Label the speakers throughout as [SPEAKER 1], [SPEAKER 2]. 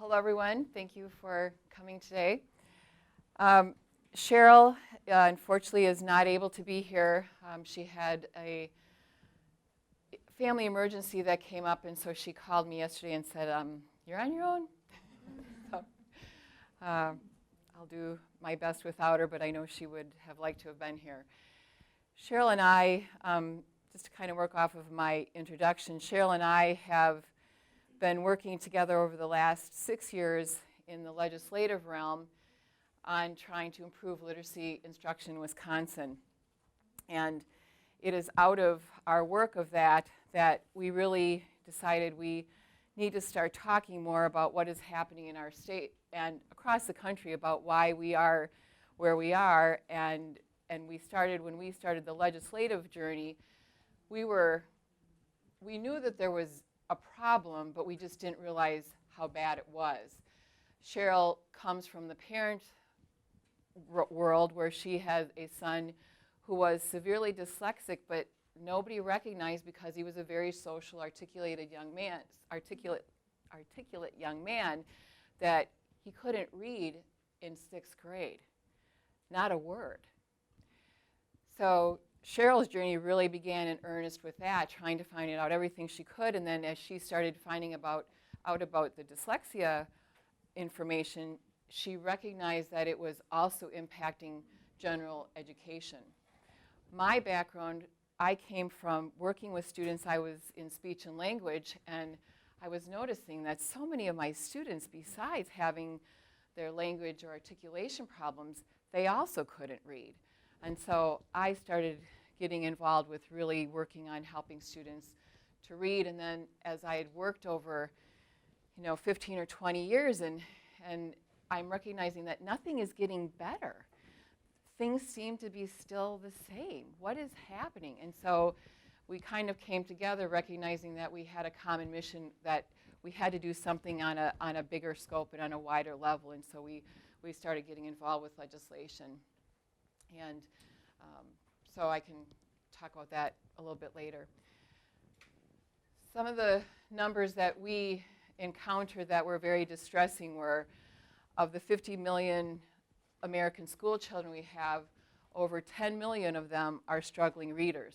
[SPEAKER 1] Hello, everyone. Thank you for coming today. Cheryl, unfortunately, is not able to be here. She had a family emergency that came up, and so she called me yesterday and said, you're on your own. So, I'll do my best without her, but I know she would have liked to have been here. Cheryl and I, just to kind of work off of my introduction, Cheryl and I have been working together over the last 6 years in the legislative realm on trying to improve literacy instruction in Wisconsin. And it is out of our work of that we really decided we need to start talking more about what is happening in our state and across the country about why we are where we are. And when we started the legislative journey, we knew that there was a problem, but we just didn't realize how bad it was. Cheryl comes from the parent world where she has a son who was severely dyslexic, but nobody recognized because he was a very social, articulate young man that he couldn't read in 6th grade, not a word. So Cheryl's journey really began in earnest with that, trying to find out everything she could, and then as she started finding out about the dyslexia information, she recognized that it was also impacting general education. My background, I came from working with students. I was in speech and language, and I was noticing that so many of my students, besides having their language or articulation problems, they also couldn't read. And so I started getting involved with really working on helping students to read. And then as I had worked over 15 or 20 years, and I'm recognizing that nothing is getting better. Things seem to be still the same. What is happening? And so we kind of came together recognizing that we had a common mission, that we had to do something on a bigger scope and on a wider level. And so we started getting involved with legislation. And so I can talk about that a little bit later. Some of the numbers that we encountered that were very distressing were, of the 50 million American school children we have, over 10 million of them are struggling readers.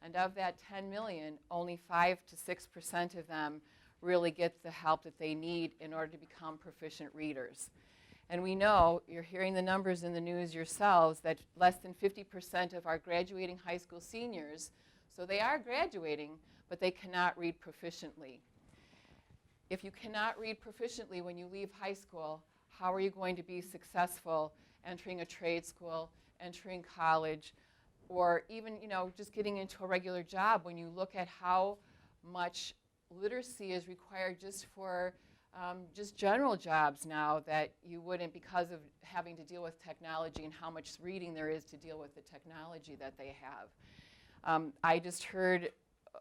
[SPEAKER 1] And of that 10 million, only 5 to 6% of them really get the help that they need in order to become proficient readers. And we know, you're hearing the numbers in the news yourselves, that less than 50% of our graduating high school seniors, so they are graduating, but they cannot read proficiently. If you cannot read proficiently when you leave high school, how are you going to be successful entering a trade school, entering college, or even just getting into a regular job when you look at how much literacy is required just for just general jobs now that you wouldn't, because of having to deal with technology and how much reading there is to deal with the technology that they have. I just heard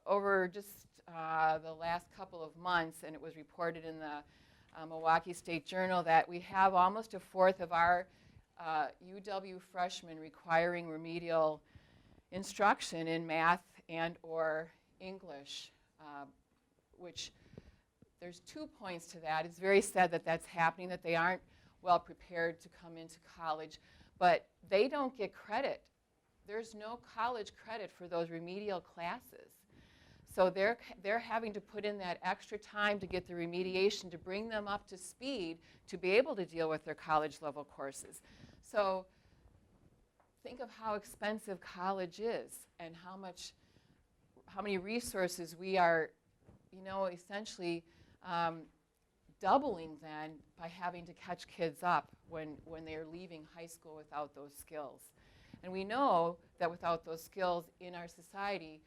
[SPEAKER 1] over the last couple of months, and it was reported in the Milwaukee State Journal, that we have almost a fourth of our UW freshmen requiring remedial instruction in math and or English, which there's 2 points to that. It's very sad that that's happening, that they aren't well prepared to come into college, but they don't get credit. There's no college credit for those remedial classes. So they're having to put in that extra time to get the remediation to bring them up to speed to be able to deal with their college level courses. So think of how expensive college is and how many resources we are, essentially doubling then by having to catch kids up when they're leaving high school without those skills. And we know that without those skills in our society,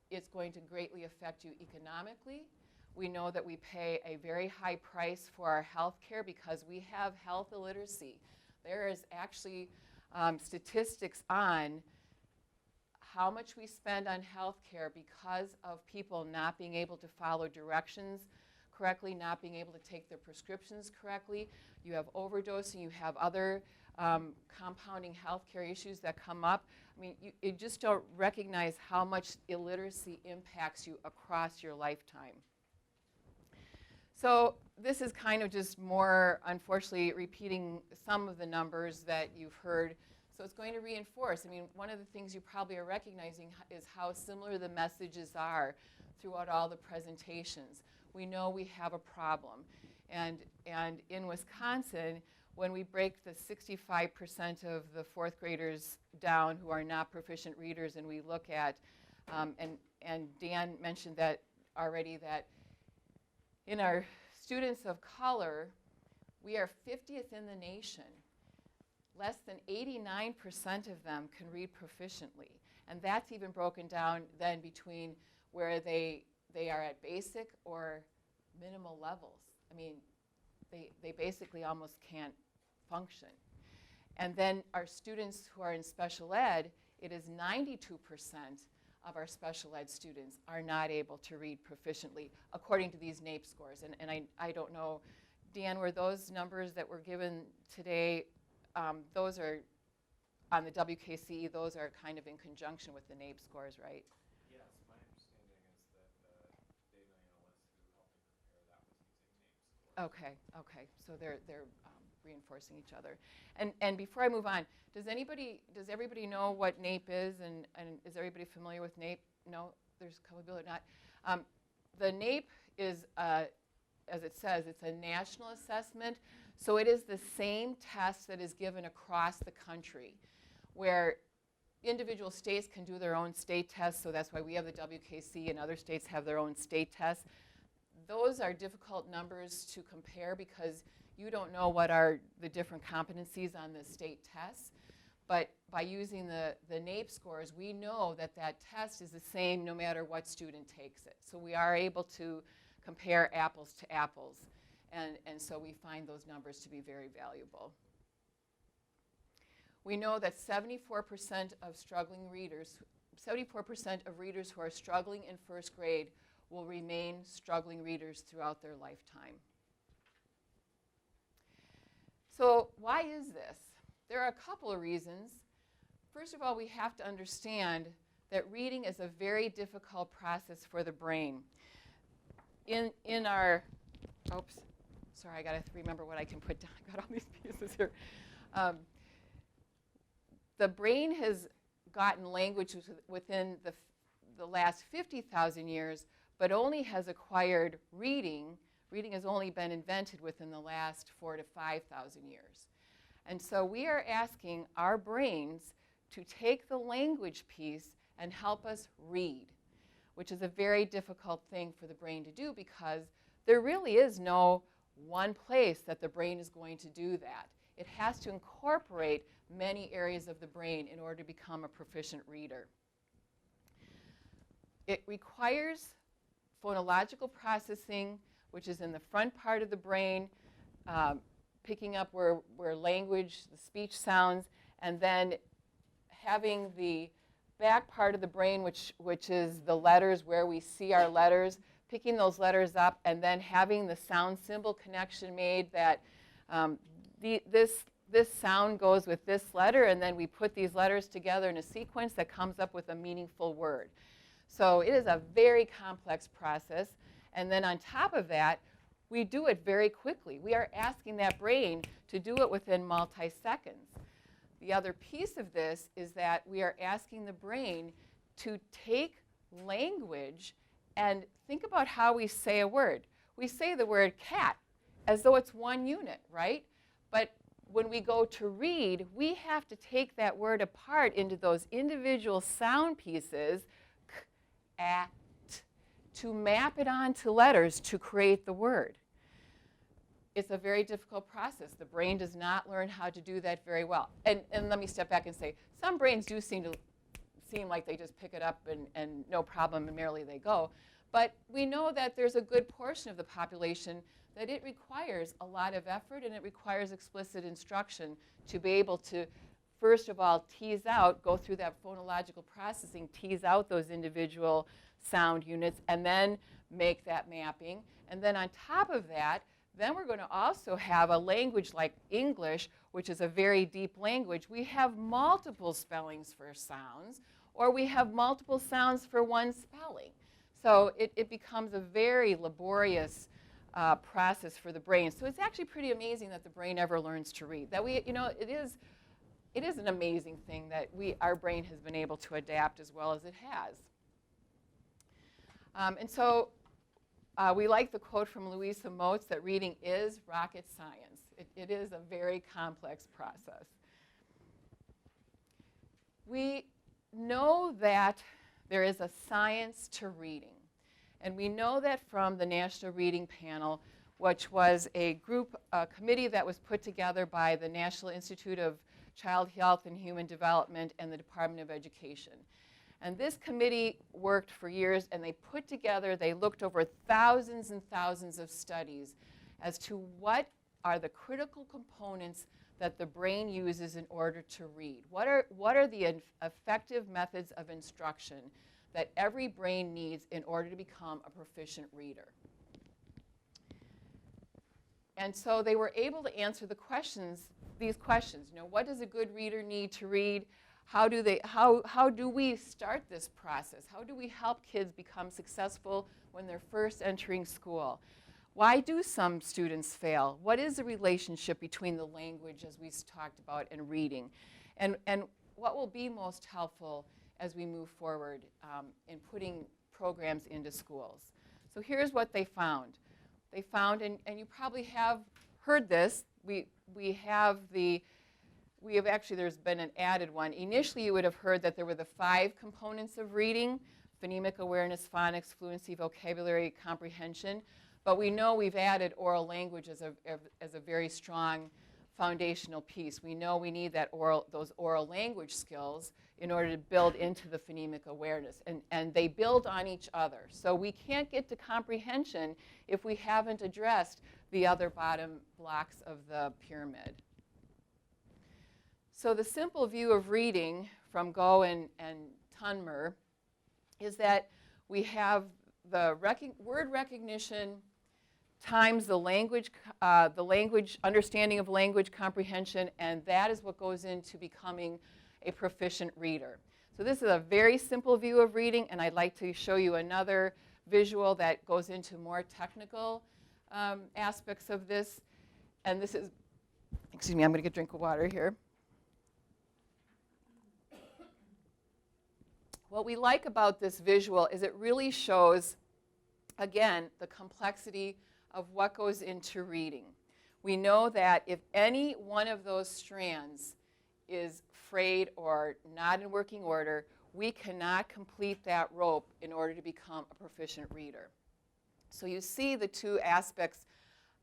[SPEAKER 1] it's going to greatly affect you economically. We know that we pay a very high price for our health care because we have health illiteracy. There is actually statistics on how much we spend on health care because of people not being able to follow directions correctly, not being able to take their prescriptions correctly. You have overdosing, you have other compounding health care issues that come up. I mean, you just don't recognize how much illiteracy impacts you across your lifetime. So this is kind of just more, unfortunately, repeating some of the numbers that you've heard. So it's going to reinforce. I mean, one of the things you probably are recognizing is how similar the messages are throughout all the presentations. We know we have a problem. And in Wisconsin, when we break the 65% of the fourth graders down who are not proficient readers, and we look at, and Dan mentioned that already, that in our students of color, we are 50th in the nation. Less than 89% of them can read proficiently. And that's even broken down then between where they are at basic or minimal levels. I mean, they basically almost can't function. And then our students who are in special ed, it is 92% of our special ed students are not able to read proficiently, according to these NAEP scores. And I don't know, Dan, were those numbers that were given today, those are on the WKCE, those are kind of in conjunction with the NAEP scores, right?
[SPEAKER 2] Yes, my understanding is that the data analyst who helped me prepare that was using NAEP scores.
[SPEAKER 1] Okay, so they're reinforcing each other. And before I move on, does everybody know what NAEP is, and is everybody familiar with NAEP? No, there's a couple people that are not. The NAEP is, as it says, it's a national assessment, so it is the same test that is given across the country, where individual states can do their own state tests, so that's why we have the WKC and other states have their own state tests. Those are difficult numbers to compare because you don't know what are the different competencies on the state tests. But by using the NAEP scores, we know that that test is the same no matter what student takes it. So we are able to compare apples to apples. And so we find those numbers to be very valuable. We know that 74% of struggling readers, 74% of readers who are struggling in first grade will remain struggling readers throughout their lifetime. So why is this? There are a couple of reasons. First of all, we have to understand that reading is a very difficult process for the brain. In our, oops, sorry, I got to remember what I can put down. I got all these pieces here. The brain has gotten language within the last 50,000 years, but only has acquired reading. Reading has only been invented within the last 4,000 to 5,000 years. And so we are asking our brains to take the language piece and help us read, which is a very difficult thing for the brain to do because there really is no one place that the brain is going to do that. It has to incorporate many areas of the brain in order to become a proficient reader. It requires phonological processing, which is in the front part of the brain, picking up where language, the speech sounds, and then having the back part of the brain, which is the letters, where we see our letters, picking those letters up, and then having the sound symbol connection made that this sound goes with this letter, and then we put these letters together in a sequence that comes up with a meaningful word. So it is a very complex process. And then on top of that, we do it very quickly. We are asking that brain to do it within multi-seconds. The other piece of this is that we are asking the brain to take language and think about how we say a word. We say the word cat as though it's one unit, right? But when we go to read, we have to take that word apart into those individual sound pieces, k, a, t, to map it onto letters to create the word. It's a very difficult process. The brain does not learn how to do that very well. And let me step back and say, some brains do seem like they just pick it up and no problem, and merrily they go. But we know that there's a good portion of the population that it requires a lot of effort, and it requires explicit instruction to be able to, first of all, tease out, go through that phonological processing, tease out those individual sound units, and then make that mapping. And then on top of that, then we're going to also have a language like English, which is a very deep language. We have multiple spellings for sounds, or we have multiple sounds for one spelling. So it becomes a very laborious process for the brain. So it's actually pretty amazing that the brain ever learns to read. That we, it is an amazing thing that our brain has been able to adapt as well as it has. And so we like the quote from Louisa Moats that reading is rocket science. It is a very complex process. We know that there is a science to reading. And we know that from the National Reading Panel, which was a committee that was put together by the National Institute of Child Health and Human Development and the Department of Education. And this committee worked for years, and they looked over thousands and thousands of studies as to what are the critical components that the brain uses in order to read. What are the effective methods of instruction that every brain needs in order to become a proficient reader? And so they were able to answer these questions. What does a good reader need to read? How do we start this process? How do we help kids become successful when they're first entering school? Why do some students fail? What is the relationship between the language, as we talked about, and reading? And what will be most helpful as we move forward in putting programs into schools? So here's what they found. They found, and you probably have heard this, there's been an added one. Initially, you would have heard that there were the 5 components of reading: phonemic awareness, phonics, fluency, vocabulary, comprehension. But we know we've added oral language as a very strong foundational piece. We know we need those oral language skills in order to build into the phonemic awareness. And they build on each other. So we can't get to comprehension if we haven't addressed the other bottom blocks of the pyramid. So the simple view of reading from Go and Tunmer is that we have the word recognition times the language understanding of language comprehension, and that is what goes into becoming a proficient reader. So this is a very simple view of reading, and I'd like to show you another visual that goes into more technical aspects of this. And this is, excuse me, I'm going to get a drink of water here. What we like about this visual is it really shows, again, the complexity of what goes into reading. We know that if any one of those strands is frayed or not in working order, we cannot complete that rope in order to become a proficient reader. So you see the two aspects.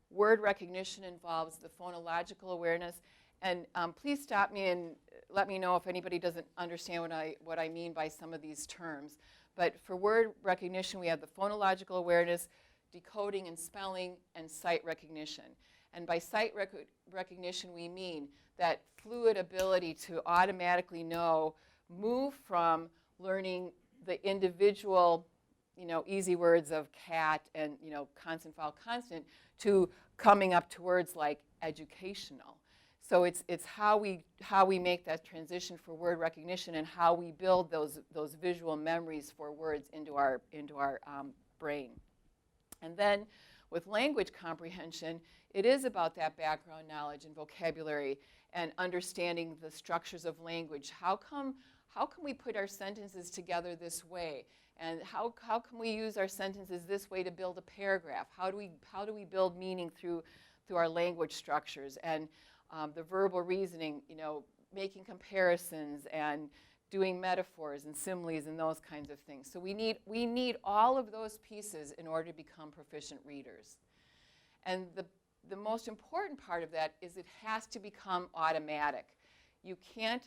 [SPEAKER 1] Word recognition involves the phonological awareness. And please stop me and let me know if anybody doesn't understand what I mean by some of these terms. But for word recognition, we have the phonological awareness, decoding and spelling, and sight recognition. And by sight recognition, we mean that fluid ability to automatically move from learning the individual, easy words of cat and, consonant, vowel, consonant, to coming up to words like educational. So it's how we make that transition for word recognition and how we build those visual memories for words into our brain. And then with language comprehension, it is about that background knowledge and vocabulary and understanding the structures of language. How come we put our sentences together this way? And how can we use our sentences this way to build a paragraph? How do we build meaning through our language structures? And the verbal reasoning, making comparisons and doing metaphors and similes and those kinds of things. So we need all of those pieces in order to become proficient readers. And the most important part of that is it has to become automatic. You can't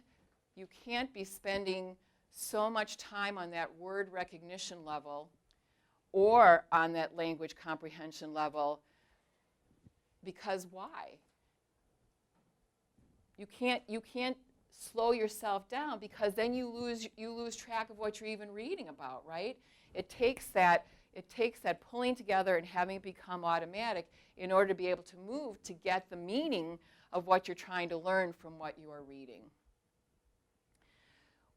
[SPEAKER 1] be spending so much time on that word recognition level or on that language comprehension level, because why? You can't slow yourself down, because then you lose track of what you're even reading about, right? It takes that pulling together and having it become automatic in order to be able to move to get the meaning of what you're trying to learn from what you are reading.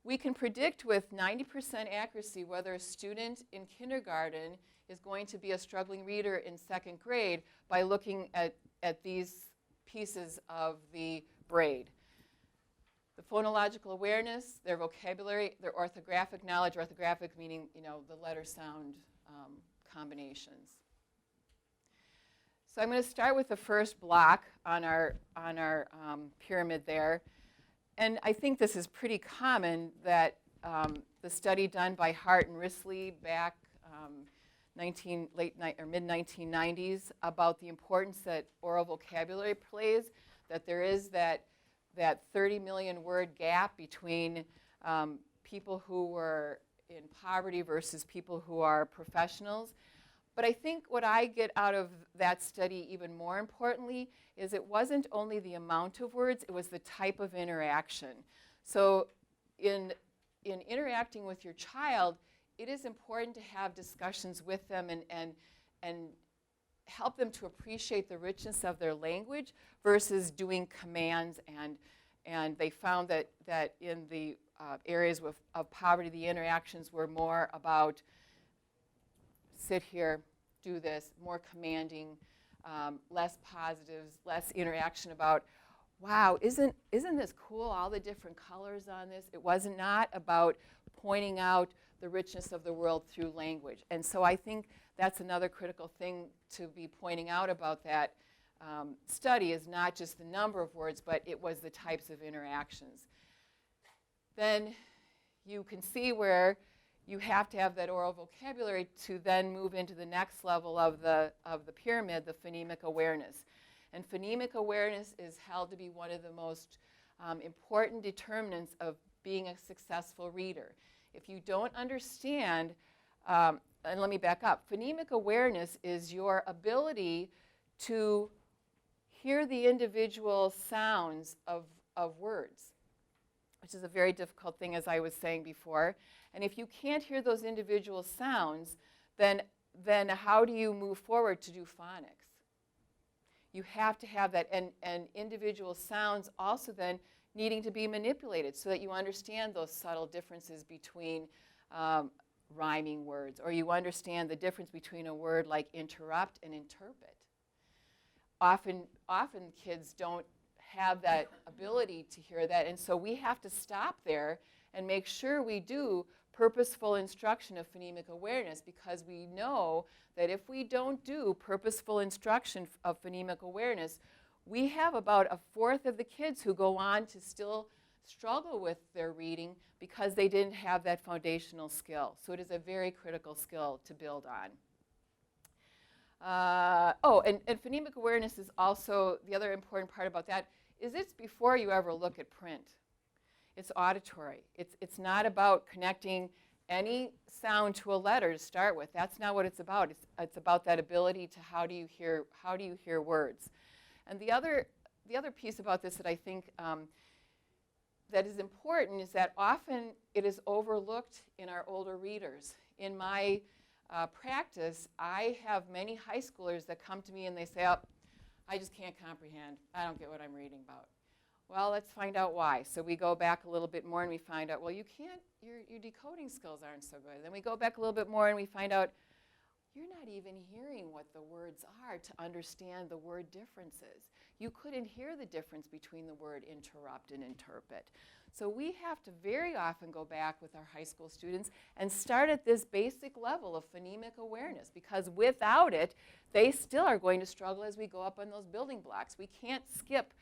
[SPEAKER 1] We can predict with 90% accuracy whether a student in kindergarten is going to be a struggling reader in 2nd grade by looking at these pieces of the braid. The phonological awareness, their vocabulary, their orthographic knowledge, orthographic meaning, the letter sound combinations. So I'm going to start with the first block on our pyramid there. And I think this is pretty common that the study done by Hart and Risley back mid-1990s about the importance that oral vocabulary plays, that there is that 30 million word gap between people who were in poverty versus people who are professionals. But I think what I get out of that study even more importantly is it wasn't only the amount of words, it was the type of interaction. So in interacting with your child, it is important to have discussions with them and help them to appreciate the richness of their language versus doing commands. And they found that in the areas of poverty, the interactions were more about sit here, do this, more commanding, less positives, less interaction about, wow, isn't this cool, all the different colors on this? It was not about pointing out the richness of the world through language. And so I think that's another critical thing to be pointing out about that study is not just the number of words, but it was the types of interactions. Then you can see where you have to have that oral vocabulary to then move into the next level of the pyramid, the phonemic awareness. And phonemic awareness is held to be one of the most important determinants of being a successful reader. If you don't understand, and let me back up, phonemic awareness is your ability to hear the individual sounds of words, which is a very difficult thing, as I was saying before. And if you can't hear those individual sounds, then how do you move forward to do phonics? You have to have that, and individual sounds also then needing to be manipulated so that you understand those subtle differences between rhyming words, or you understand the difference between a word like interrupt and interpret. Often kids don't have that ability to hear that, and so we have to stop there and make sure we do purposeful instruction of phonemic awareness, because we know that if we don't do purposeful instruction of phonemic awareness, we have about 1/4 of the kids who go on to still struggle with their reading because they didn't have that foundational skill. So it is a very critical skill to build on. And phonemic awareness is also, the other important part about that is it's before you ever look at print. It's auditory. It's not about connecting any sound to a letter to start with. That's not what it's about. It's about that ability to how do you hear words. And the other piece about this that I think that is important is that often it is overlooked in our older readers. In my practice, I have many high schoolers that come to me and they say, oh, I just can't comprehend. I don't get what I'm reading about. Well, let's find out why. So we go back a little bit more and we find out, well, you can't, your decoding skills aren't so good. Then we go back a little bit more and we find out, you're not even hearing what the words are to understand the word differences. You couldn't hear the difference between the word interrupt and interpret. So we have to very often go back with our high school students and start at this basic level of phonemic awareness, because without it, they still are going to struggle as we go up on those building blocks. We can't skip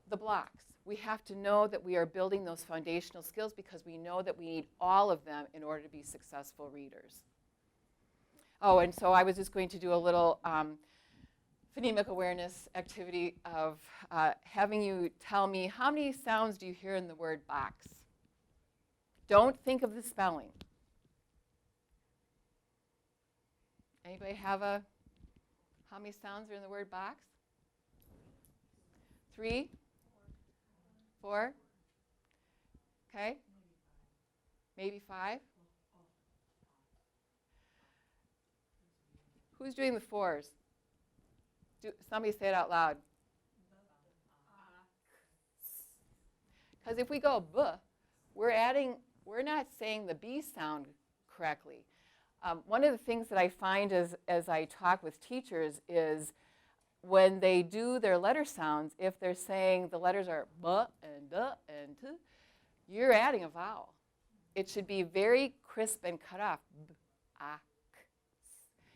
[SPEAKER 1] the blocks. We have to know that we are building those foundational skills because we know that we need all of them in order to be successful readers. Oh, and so I was just going to do a little phonemic awareness activity of having you tell me how many sounds do you hear in the word box. Don't think of the spelling. Anybody have how many sounds are in the word box? 3? 4? Okay. Maybe 5? Who's doing the 4s? Somebody say it out loud. Because if we go buh, we're not saying the B sound correctly. One of the things that I find as I talk with teachers is when they do their letter sounds, if they're saying the letters are b and d and t, you're adding a vowel. It should be very crisp and cut off. B, a, k.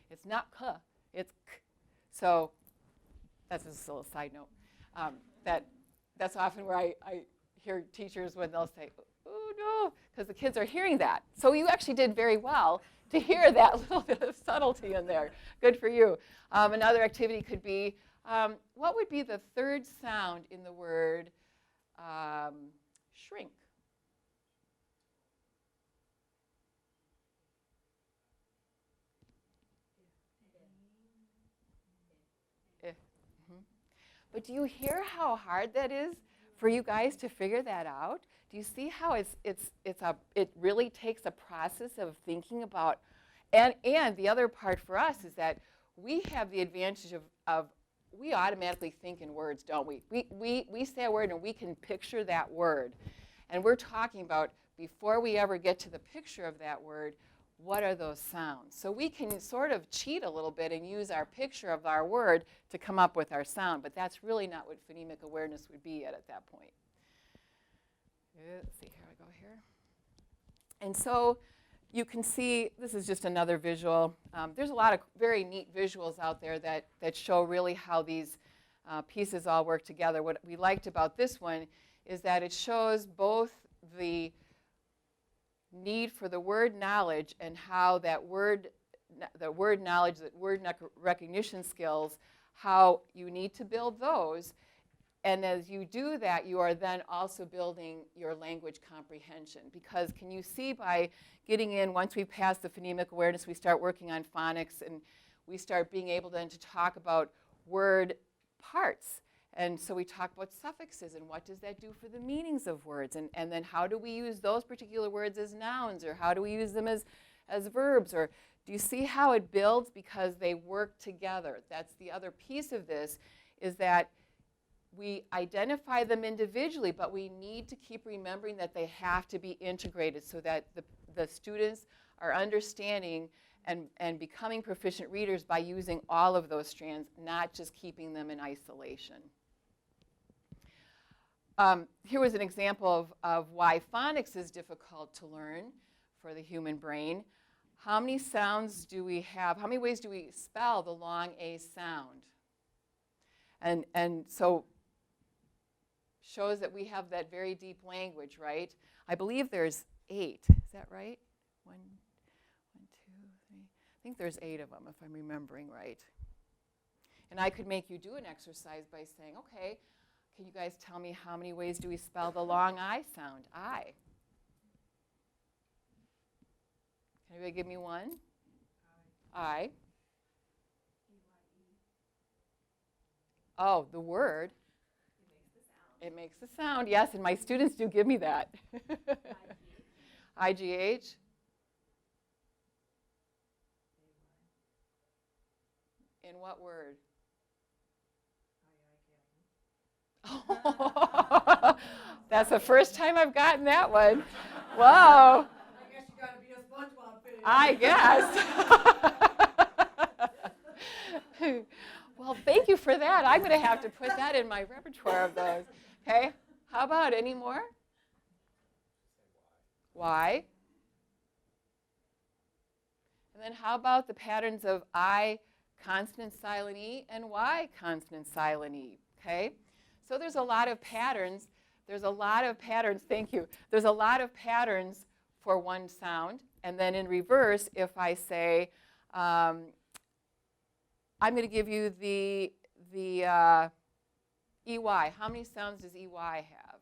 [SPEAKER 1] It's not k, it's k. So that's just a little side note. That's often where I hear teachers when they'll say, oh no, because the kids are hearing that. So you actually did very well to hear that little bit of subtlety in there. Good for you. Another activity could be, what would be the third sound in the word shrink? But do you hear how hard that is for you guys to figure that out? Do you see how it really takes a process of thinking about, and the other part for us is that we have the advantage of we automatically think in words, don't we? We say a word and we can picture that word. And we're talking about, before we ever get to the picture of that word, what are those sounds? So we can sort of cheat a little bit and use our picture of our word to come up with our sound, but that's really not what phonemic awareness would be at that point. Let's see, here I go here. And so you can see, this is just another visual. There's a lot of very neat visuals out there that show really how these pieces all work together. What we liked about this one is that it shows both the need for the word knowledge and how the word knowledge, that word recognition skills, how you need to build those. And as you do that, you are then also building your language comprehension. Because can you see by getting in, once we pass the phonemic awareness, we start working on phonics, and we start being able then to talk about word parts. And so we talk about suffixes and what does that do for the meanings of words. And then how do we use those particular words as nouns, or how do we use them as verbs? Or do you see how it builds? Because they work together. That's the other piece of this, is that we identify them individually, but we need to keep remembering that they have to be integrated so that the students are understanding and becoming proficient readers by using all of those strands, not just keeping them in isolation. Here was an example of why phonics is difficult to learn for the human brain. How many sounds do we have? How many ways do we spell the long A sound? And so shows that we have that very deep language, right? I believe there's 8. Is that right? 1, 2, 3. I think there's 8 of them, if I'm remembering right. And I could make you do an exercise by saying, okay, can you guys tell me how many ways do we spell the long I sound? I. Can anybody give me one? I. Oh, the word. It makes the sound, yes, and my students do give me that. IGH. In what word? Oh, that's the first time I've gotten that one. Whoa.
[SPEAKER 3] I guess you gotta be a SpongeBob fan.
[SPEAKER 1] I guess. Well, thank you for that. I'm going to have to put that in my repertoire of those. Okay, how about any more? Y. And then how about the patterns of I consonant silent E and Y consonant silent E? Okay, so there's a lot of patterns. There's a lot of patterns. Thank you. There's a lot of patterns for one sound. And then in reverse, if I say, I'm going to give you the EY. How many sounds does EY have?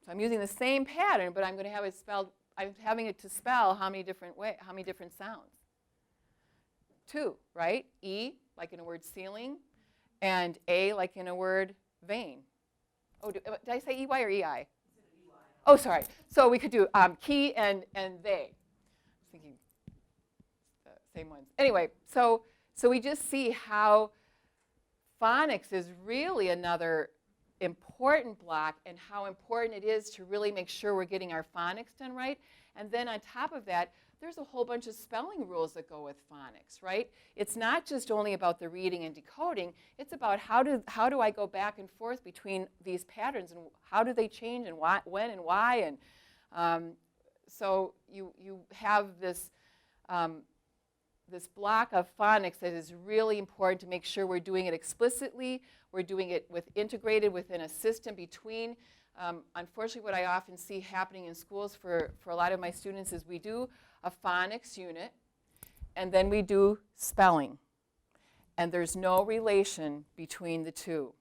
[SPEAKER 1] So I'm using the same pattern, but I'm going to have it spelled. I'm having it to spell how many different sounds? 2, right? E, like in a word ceiling, and A, like in a word vein. Oh, did I say EY or EI? Oh, sorry. So we could do key and they. I was thinking the same ones. Anyway, so we just see how phonics is really another important block and how important it is to really make sure we're getting our phonics done right. And then on top of that, there's a whole bunch of spelling rules that go with phonics, right? It's not just only about the reading and decoding. It's about how do I go back and forth between these patterns, and how do they change, and why, when and why. And so you have this, this block of phonics that is really important to make sure we're doing it explicitly, we're doing it integrated within a system between. Unfortunately, what I often see happening in schools for a lot of my students is we do a phonics unit, and then we do spelling. And there's no relation between the two.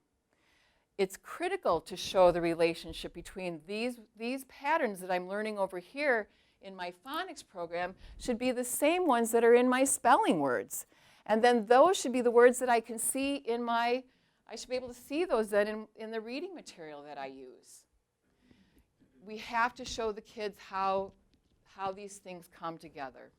[SPEAKER 1] It's critical to show the relationship between these patterns that I'm learning over here in my phonics program should be the same ones that are in my spelling words. And then those should be the words that I can see in my, I should be able to see those then in the reading material that I use. We have to show the kids how these things come together.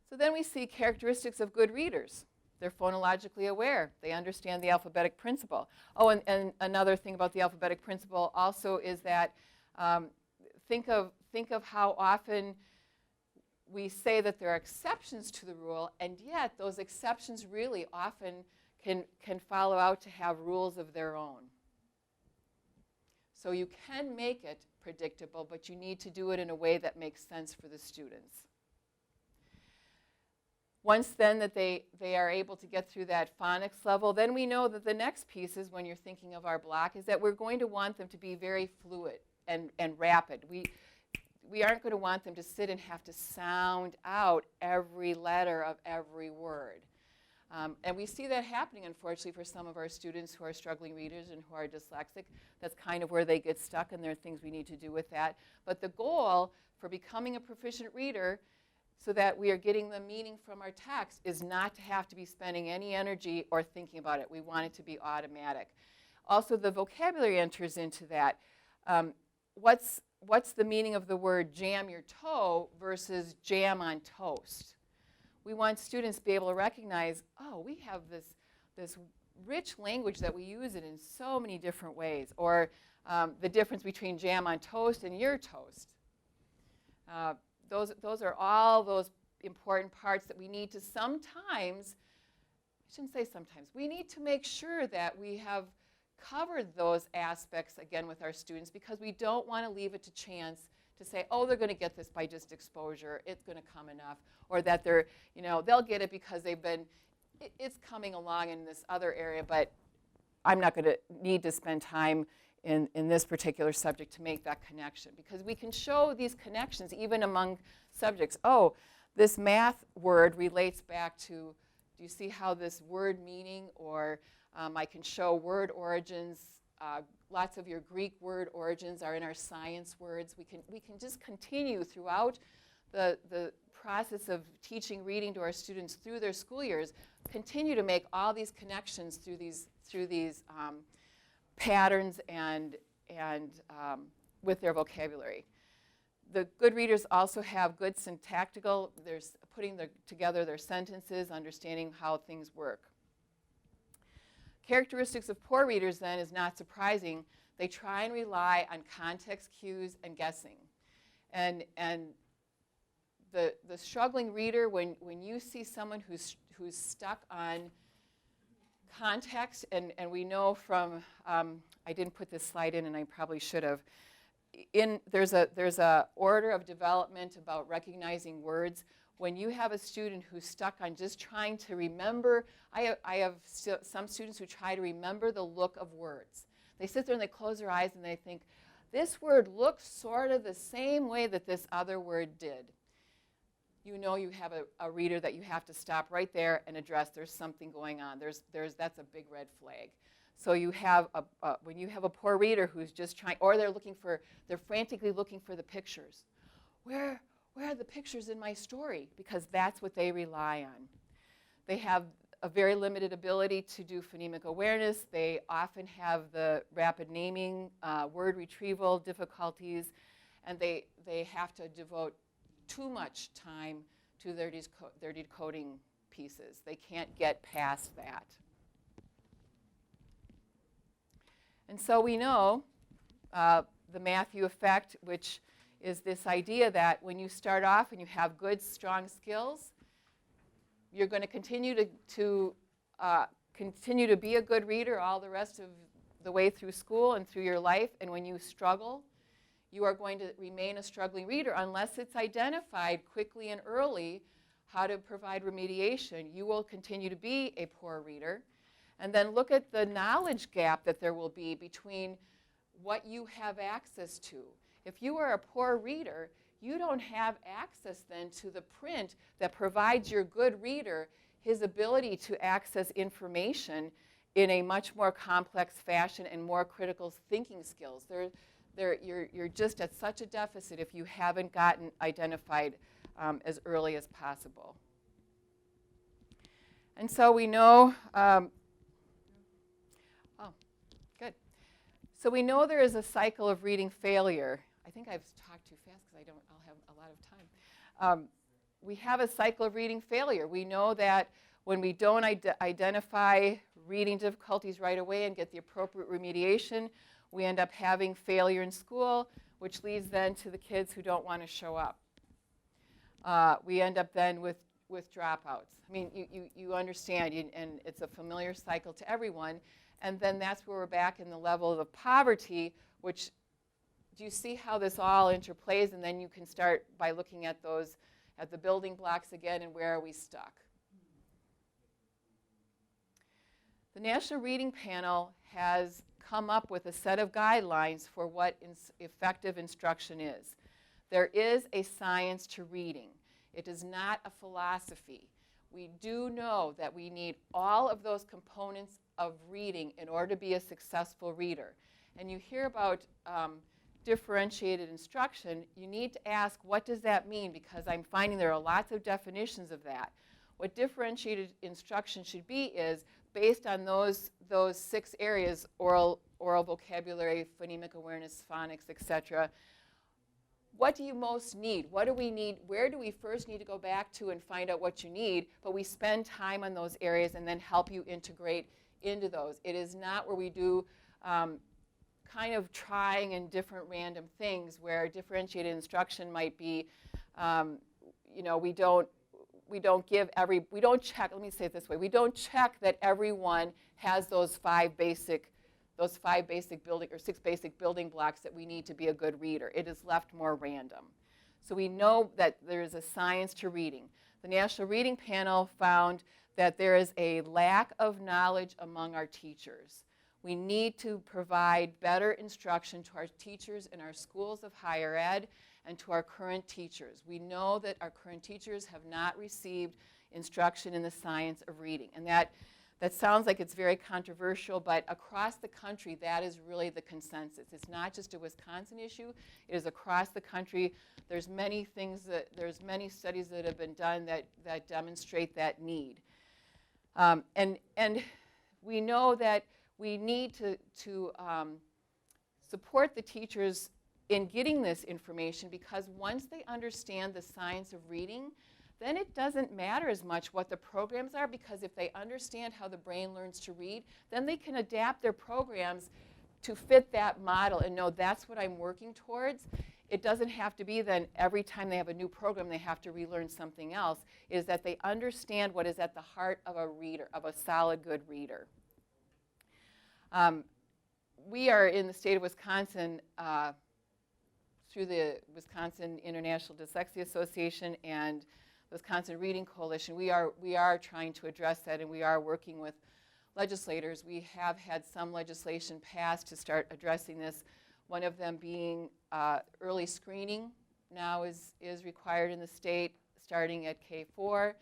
[SPEAKER 1] So then we see characteristics of good readers. They're phonologically aware. They understand the alphabetic principle. Oh, and another thing about the alphabetic principle also is that think of how often we say that there are exceptions to the rule, and yet those exceptions really often can follow out to have rules of their own. So you can make it predictable, but you need to do it in a way that makes sense for the students. Once then that they are able to get through that phonics level, then we know that the next piece is, when you're thinking of our block, is that we're going to want them to be very fluid and rapid. We aren't going to want them to sit and have to sound out every letter of every word. And we see that happening, unfortunately, for some of our students who are struggling readers and who are dyslexic. That's kind of where they get stuck, and there are things we need to do with that. But the goal for becoming a proficient reader, so that we are getting the meaning from our text, is not to have to be spending any energy or thinking about it. We want it to be automatic. Also, the vocabulary enters into that. What's the meaning of the word jam your toe versus jam on toast? We want students to be able to recognize, oh, we have this rich language that we use it in so many different ways, or the difference between jam on toast and your toast. Those are all those important parts that we need to sometimes, I shouldn't say sometimes, we need to make sure that we have covered those aspects again with our students, because we don't want to leave it to chance to say, oh, they're going to get this by just exposure, it's going to come enough, or that they're, they'll get it because it's coming along in this other area, but I'm not going to need to spend time in this particular subject to make that connection, because we can show these connections even among subjects. Oh, this math word relates back to, do you see how this word meaning, or I can show word origins. Lots of your Greek word origins are in our science words. We can just continue throughout the process of teaching reading to our students through their school years, continue to make all these connections through these patterns and with their vocabulary. The good readers also have good syntactical, there's putting together their sentences, understanding how things work. Characteristics of poor readers, then, is not surprising. They try and rely on context cues and guessing. And the struggling reader, when you see someone who's stuck on context, and we know from, I didn't put this slide in and I probably should have, there's a order of development about recognizing words. When you have a student who's stuck on just trying to remember, I have some students who try to remember the look of words. They sit there and they close their eyes and they think, this word looks sort of the same way that this other word did. You know you have a reader that you have to stop right there and address. There's something going on. That's a big red flag. So you have when you have a poor reader who's just trying, or they're frantically looking for the pictures. Where are the pictures in my story? Because that's what they rely on. They have a very limited ability to do phonemic awareness. They often have the rapid naming, word retrieval difficulties, and they have to devote too much time to their decoding pieces. They can't get past that. And so we know the Matthew effect, which is this idea that when you start off and you have good, strong skills, you're going to continue to be a good reader all the rest of the way through school and through your life. And when you struggle, you are going to remain a struggling reader unless it's identified quickly and early how to provide remediation. You will continue to be a poor reader. And then look at the knowledge gap that there will be between what you have access to. If you are a poor reader, you don't have access then to the print that provides your good reader his ability to access information in a much more complex fashion and more critical thinking skills. You're just at such a deficit if you haven't gotten identified as early as possible. And so we know, So we know there is a cycle of reading failure. I think I've talked too fast because I'll have a lot of time. We have a cycle of reading failure. We know that when we don't identify reading difficulties right away and get the appropriate remediation, we end up having failure in school, which leads then to the kids who don't want to show up. We end up then with dropouts. I mean, you understand, and it's a familiar cycle to everyone. And then that's where we're back in the level of poverty, which, do you see how this all interplays? And then you can start by looking at the building blocks again, and where are we stuck? The National Reading Panel has come up with a set of guidelines for what effective instruction is. There is a science to reading. It is not a philosophy. We do know that we need all of those components of reading in order to be a successful reader. And you hear about differentiated instruction, you need to ask, what does that mean? Because I'm finding there are lots of definitions of that. What differentiated instruction should be is based on those 6 areas: oral vocabulary, phonemic awareness, phonics, etc. What do you most need? What do we need? Where do we first need to go back to and find out what you need? But we spend time on those areas and then help you integrate into those. It is not where we do kind of trying and different random things where differentiated instruction might be, we don't check, let me say it this way, we don't check that everyone has those 5 basic building or 6 basic building blocks that we need to be a good reader. It is left more random. So we know that there is a science to reading. The National Reading Panel found that there is a lack of knowledge among our teachers. We need to provide better instruction to our teachers in our schools of higher ed and to our current teachers. We know that our current teachers have not received instruction in the science of reading. And that sounds like it's very controversial, but across the country, that is really the consensus. It's not just a Wisconsin issue. It is across the country. There's many studies that have been done that demonstrate that need. And we know that we need to support the teachers in getting this information, because once they understand the science of reading, then it doesn't matter as much what the programs are, because if they understand how the brain learns to read, then they can adapt their programs to fit that model and know that's what I'm working towards. It doesn't have to be then every time they have a new program they have to relearn something else. It is that they understand what is at the heart of a reader, of a solid, good reader. We are in the state of Wisconsin through the Wisconsin International Dyslexia Association and Wisconsin Reading Coalition. We are trying to address that, and we are working with legislators. We have had some legislation passed to start addressing this, one of them being early screening now is required in the state, starting at K4,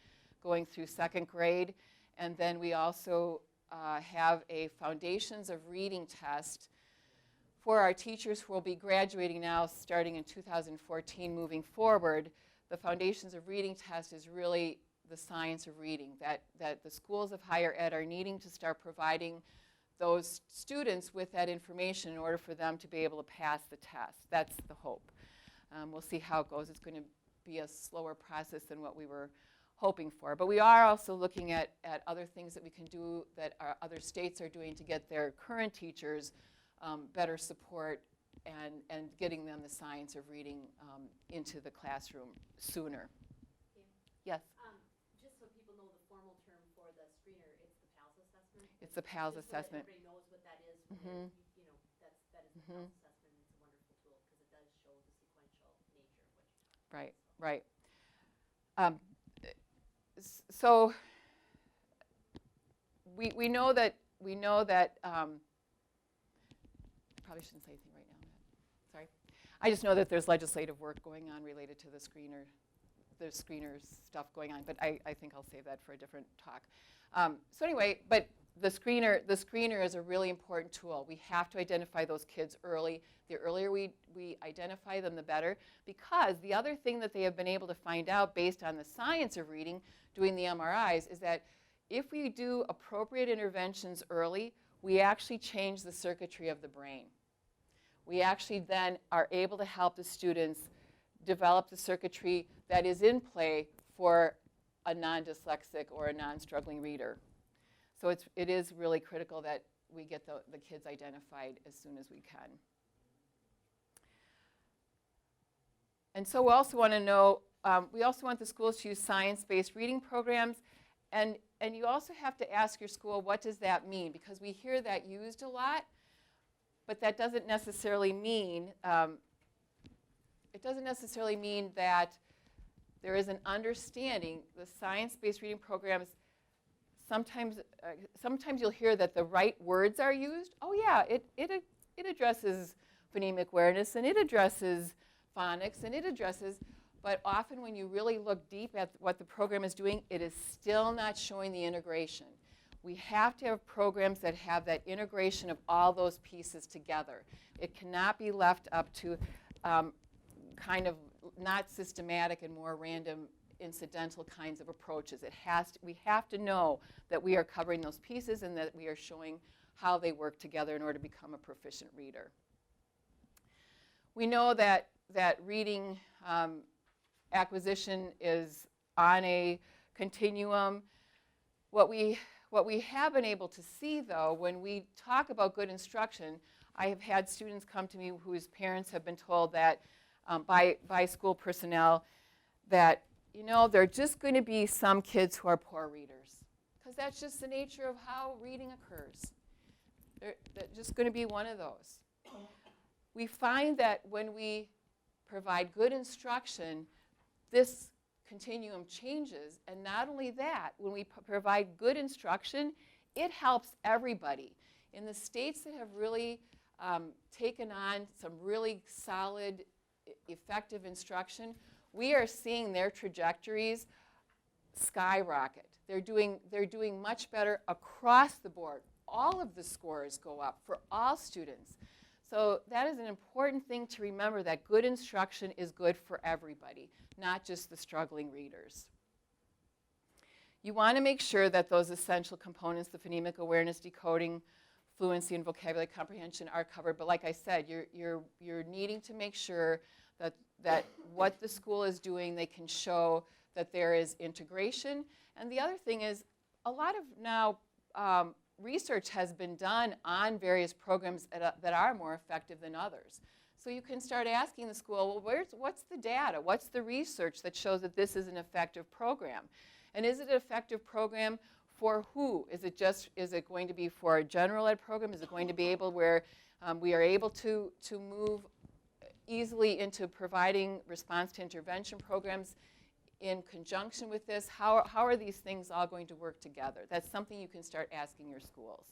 [SPEAKER 1] going through 2nd grade. And then we also have a Foundations of Reading test for our teachers who will be graduating now starting in 2014 moving forward. The Foundations of Reading test is really the science of reading, that the schools of higher ed are needing to start providing those students with that information in order for them to be able to pass the test. That's the hope. We'll see how it goes. It's going to be a slower process than what we were hoping for. But we are also looking at other things that we can do that our other states are doing to get their current teachers better support and getting them the science of reading into the classroom sooner. Yes?
[SPEAKER 4] Just so people know the formal term for the screener, it's the PALS assessment.
[SPEAKER 1] It's the PALS
[SPEAKER 4] Just so that
[SPEAKER 1] assessment.
[SPEAKER 4] everybody knows what that is.
[SPEAKER 1] Mhm.
[SPEAKER 4] That is the PALS assessment. It's a wonderful tool because it does show the sequential nature of what you're talking
[SPEAKER 1] Right,
[SPEAKER 4] about.
[SPEAKER 1] right. So we know that I probably shouldn't say anything right now. Sorry. I just know that there's legislative work going on related to the screeners stuff going on, but I think I'll save that for a different talk. So anyway, but the screener is a really important tool. We have to identify those kids early. The earlier we identify them, the better, because the other thing that they have been able to find out based on the science of reading, doing the MRIs, is that if we do appropriate interventions early, we actually change the circuitry of the brain. We actually then are able to help the students develop the circuitry that is in play for a non-dyslexic or a non-struggling reader. So it is really critical that we get the kids identified as soon as we can. And so we also want to know, we also want the schools to use science-based reading programs. And you also have to ask your school, what does that mean? Because we hear that used a lot, but that doesn't necessarily mean, that there is an understanding. The science-based reading programs, sometimes you'll hear that the right words are used. Oh yeah, it addresses phonemic awareness, and it addresses phonics, and it addresses, but often when you really look deep at what the program is doing, it is still not showing the integration. We have to have programs that have that integration of all those pieces together. It cannot be left up to kind of not systematic and more random incidental kinds of approaches. We have to know that we are covering those pieces and that we are showing how they work together in order to become a proficient reader. We know that reading acquisition is on a continuum. What we have been able to see, though, when we talk about good instruction, I have had students come to me whose parents have been told that by school personnel that, there are just going to be some kids who are poor readers, because that's just the nature of how reading occurs. They're just going to be one of those. We find that when we provide good instruction, this continuum changes. And not only that, when we provide good instruction, it helps everybody. In the states that have really taken on some really solid, effective instruction, we are seeing their trajectories skyrocket. They're doing much better across the board. All of the scores go up for all students. So that is an important thing to remember, that good instruction is good for everybody, not just the struggling readers. You want to make sure that those essential components, the phonemic awareness, decoding, fluency, and vocabulary comprehension are covered. But like I said, you're needing to make sure that what the school is doing, they can show that there is integration. And the other thing is, a lot of now research has been done on various programs that are more effective than others. So you can start asking the school, well, what's the data? What's the research that shows that this is an effective program? And is it an effective program for who? Is it going to be for a general ed program? Is it going to be able where we are able to move easily into providing response to intervention programs in conjunction with this? How are these things all going to work together? That's something you can start asking your schools.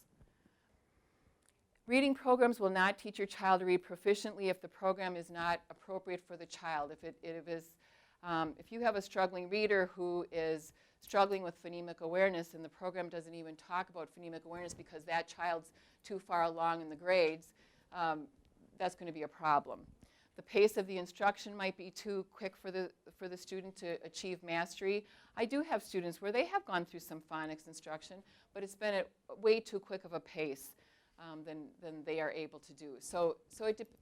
[SPEAKER 1] Reading programs will not teach your child to read proficiently if the program is not appropriate for the child. If you have a struggling reader who is struggling with phonemic awareness and the program doesn't even talk about phonemic awareness because that child's too far along in the grades, that's going to be a problem. The pace of the instruction might be too quick for the student to achieve mastery. I do have students where they have gone through some phonics instruction, but it's been at way too quick of a pace than they are able to do. So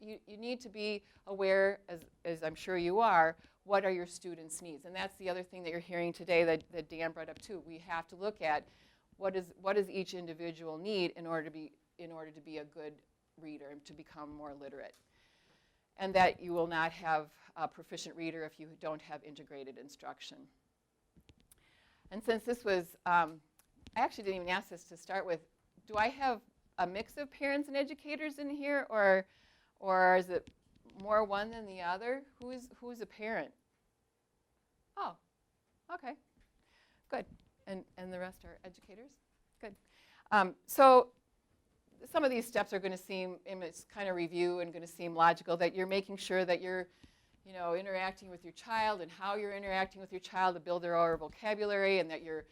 [SPEAKER 1] you need to be aware, as I'm sure you are, what are your students' needs? And that's the other thing that you're hearing today that Dan brought up too. We have to look at what does each individual need in order to be a good reader and to become more literate. And that you will not have a proficient reader if you don't have integrated instruction. And since this was, I actually didn't even ask this to start with, do I have a mix of parents and educators in here, or is it more one than the other? Who's a parent? Oh, okay, good. And the rest are educators? Good. So some of these steps are going to seem, it's kind of review and going to seem logical, that you're making sure that you're interacting with your child and how you're interacting with your child to build their oral vocabulary, and that you're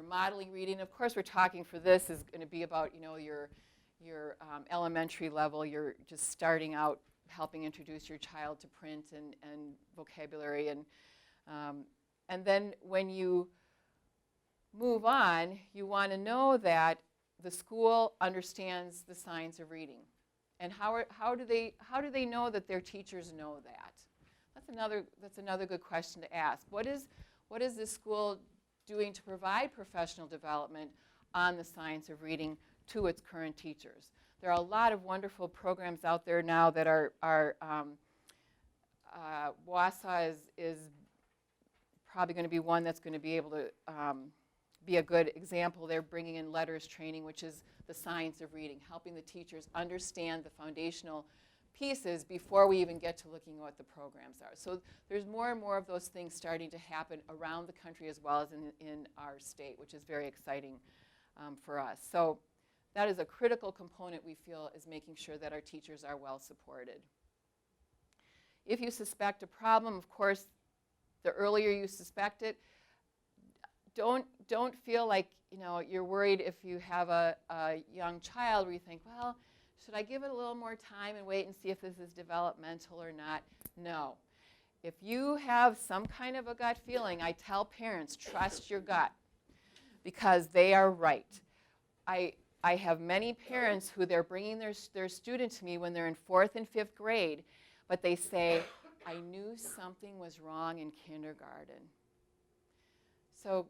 [SPEAKER 1] modeling reading. Of course, we're talking for this is going to be about your elementary level. You're just starting out helping introduce your child to print and vocabulary, and then when you move on, you want to know that the school understands the signs of reading, and how do they know that their teachers know that? That's another good question to ask. What is this school doing to provide professional development on the science of reading to its current teachers? There are a lot of wonderful programs out there now that are WASA is probably going to be one that's going to be able to be a good example. They're bringing in letters training, which is the science of reading, helping the teachers understand the foundational pieces before we even get to looking at what the programs are. So there's more and more of those things starting to happen around the country as well as in our state, which is very exciting for us. So that is a critical component, we feel, is making sure that our teachers are well supported. If you suspect a problem, of course, the earlier you suspect it, don't feel like you're worried if you have a young child where you think, well, should I give it a little more time and wait and see if this is developmental or not? No. If you have some kind of a gut feeling, I tell parents, trust your gut, because they are right. I have many parents who they're bringing their student to me when they're in 4th and 5th grade, but they say, I knew something was wrong in kindergarten. So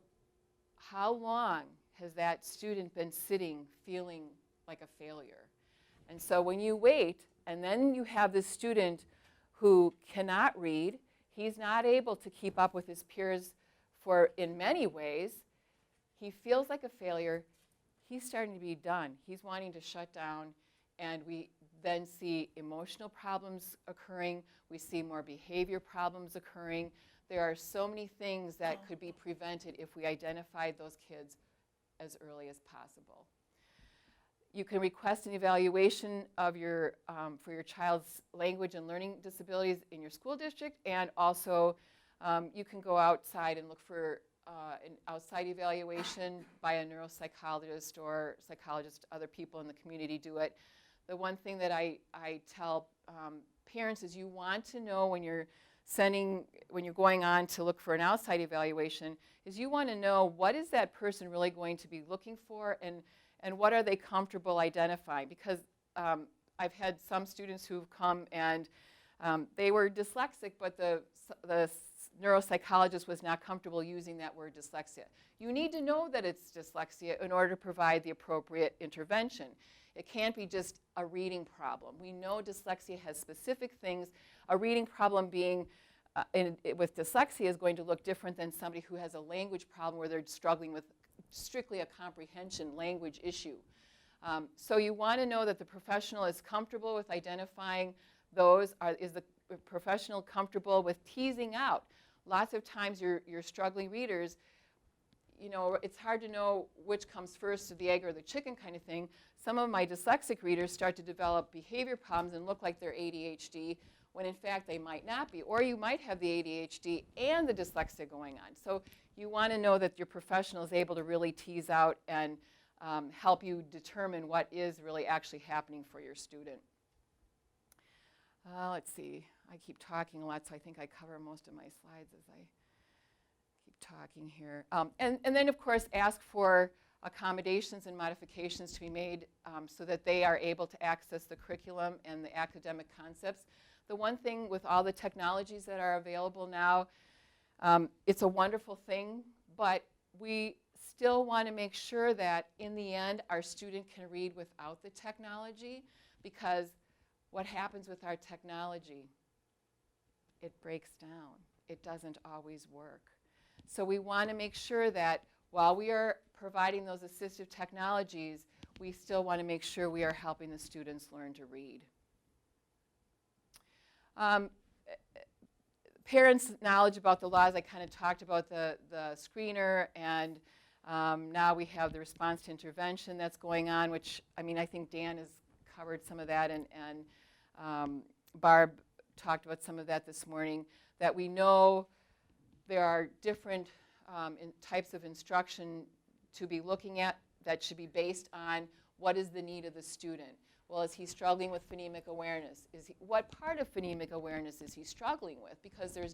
[SPEAKER 1] how long has that student been sitting feeling like a failure? And so when you wait, and then you have this student who cannot read, he's not able to keep up with his peers in many ways, he feels like a failure, he's starting to be done. He's wanting to shut down, and we then see emotional problems occurring. We see more behavior problems occurring. There are so many things that could be prevented if we identified those kids as early as possible. You can request an evaluation of for your child's language and learning disabilities in your school district, and also you can go outside and look for an outside evaluation by a neuropsychologist or psychologist. Other people in the community do it. The one thing that I tell parents is you want to know when you're going on to look for an outside evaluation, is you want to know what is that person really going to be looking for, and what are they comfortable identifying? Because I've had some students who've come and they were dyslexic, but the neuropsychologist was not comfortable using that word dyslexia. You need to know that it's dyslexia in order to provide the appropriate intervention. It can't be just a reading problem. We know dyslexia has specific things. A reading problem being with dyslexia is going to look different than somebody who has a language problem where they're struggling with strictly a comprehension language issue. So you want to know that the professional is comfortable with identifying those. Is the professional comfortable with teasing out? Lots of times your struggling readers, it's hard to know which comes first, the egg or the chicken kind of thing. Some of my dyslexic readers start to develop behavior problems and look like they're ADHD, when in fact they might not be. Or you might have the ADHD and the dyslexia going on. So you want to know that your professional is able to really tease out and help you determine what is really actually happening for your student. Let's see. I keep talking a lot, so I think I cover most of my slides as I keep talking here. And then, of course, ask for accommodations and modifications to be made so that they are able to access the curriculum and the academic concepts. The one thing with all the technologies that are available now, it's a wonderful thing, but we still want to make sure that in the end our student can read without the technology, because what happens with our technology? It breaks down. It doesn't always work. So we want to make sure that while we are providing those assistive technologies, we still want to make sure we are helping the students learn to read. Parents' knowledge about the laws, I kind of talked about the screener, and now we have the response to intervention that's going on, which, I mean, I think Dan has covered some of that, and Barb talked about some of that this morning, that we know there are different types of instruction to be looking at that should be based on what is the need of the student. Well, is he struggling with phonemic awareness? What part of phonemic awareness is he struggling with? Because there's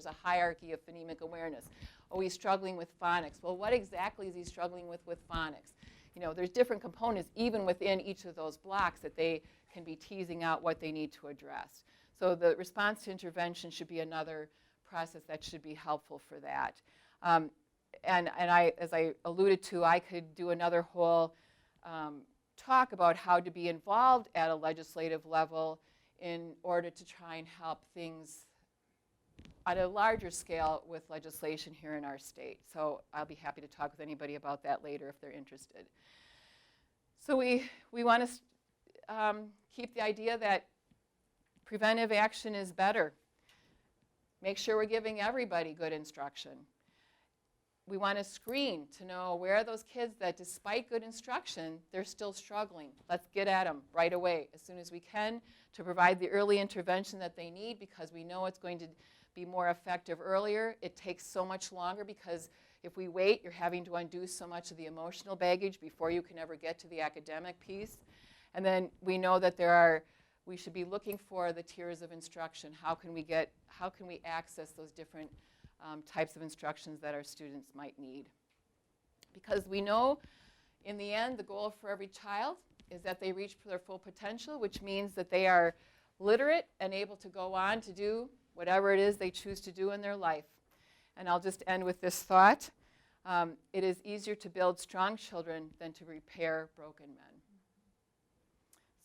[SPEAKER 1] a hierarchy of phonemic awareness. Oh, he's struggling with phonics. Well, what exactly is he struggling with phonics? You know, there's different components even within each of those blocks that they can be teasing out what they need to address. So the response to intervention should be another process that should be helpful for that. And I, as I alluded to, I could do another whole talk about how to be involved at a legislative level in order to try and help things on a larger scale with legislation here in our state. So I'll be happy to talk with anybody about that later if they're interested. So we want to keep the idea that preventive action is better. Make sure we're giving everybody good instruction. We want to screen to know where are those kids that despite good instruction, they're still struggling. Let's get at them right away as soon as we can to provide the early intervention that they need, because we know it's going to be more effective earlier. It takes so much longer because if we wait, you're having to undo so much of the emotional baggage before you can ever get to the academic piece. And then we know that we should be looking for the tiers of instruction. How can we access those different types of instructions that our students might need? Because we know in the end the goal for every child is that they reach their full potential, which means that they are literate and able to go on to do whatever it is they choose to do in their life. And I'll just end with this thought. It is easier to build strong children than to repair broken men.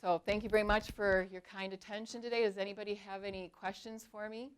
[SPEAKER 1] So thank you very much for your kind attention today. Does anybody have any questions for me?